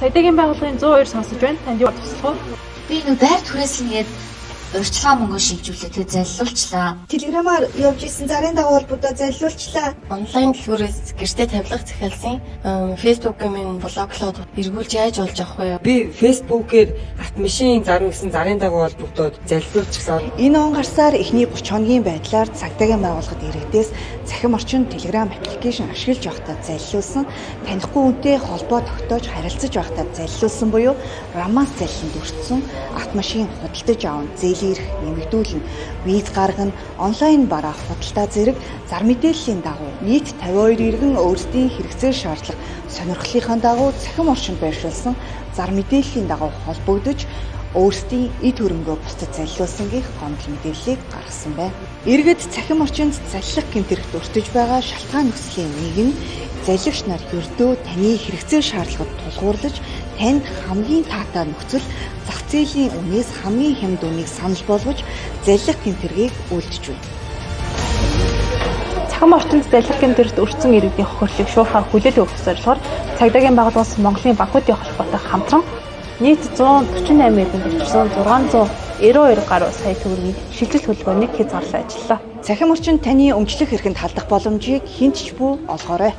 Цагдаагийн байгууллагын 102 сонсож байна. Танд юу туслах вэ? Би нэг байр түрээслэгээд урьдчилан мөнгө шилжүүлээ. Тэгээ заллуулчлаа. Телеграмаар явж исэн зарын дагуу холбогдоо заллуулчлаа. Онлайн дэлгүүрээс гэртээ тавилга захиалсан. Facebook-ийн минь блоглоод эргүүлж яаж болж авах вэ? Би Facebook-ээр автомашин зарна гэсэн зарын дагуу холбогдоод заллуулчихлаа. Энэ он гарсаар эхний 30 хоногийн байдлаар цагдаагийн байгууллагад иргэдээс цахим орчин Telegram аппликейшн ашиглаж байхдаа заллуулсан, танихгүй хүнтэй холбоо тогтоож харилцаж байхдаа заллуулсан буюу Рамаас заллинд өртсөн автомашин худалдаж аван зээлийг нэмэгдүүлнэ, виз гаргана, онлайн барах худалдаа зэрэг зар мэдээллийн дагуу нийт 52 иргэн өөрсдийн хэрэгцээ шаардлага сонирхлынхаа дагуу цахим орчинд байршуулсан зар мэдээллийн дагуу холбогдож өөрсдийн эд хөрөнгөө бусдад заллуулсангийн гомдол мэдээллийг гаргасан байна. Иргэд цахим орчинд заллах гэмтэрэгт өртөж байгаа шалтгаан нөхцөлийн нэг нь залливч нар ердөө таны хэрэгцээ шаардлагад тулгуурлаж танд хамгийн таатай нөхцөл зах зээлийн үнээс хамгийн хямд үнийг санал болгож заллах гэмтэргийг үйлдэж байна. Цахим орчинд заллах гэмтэрэгт өртсөн иргэдийн хохирлыг шуурхаар хүлээлт өгөх зорилгоор цагдаагийн байгууллагаас Монголын банкуудын холбоотой хамтран нийт 148 иргэн төрсөн 692 гаруй сая төгрөгийн шилжилт хөдөлгөөнийг хязгаарлан ажиллалаа. Цахим орчинд таны өмчлөх эрхэнд халдах боломжийг хэн ч бүү олгоорой.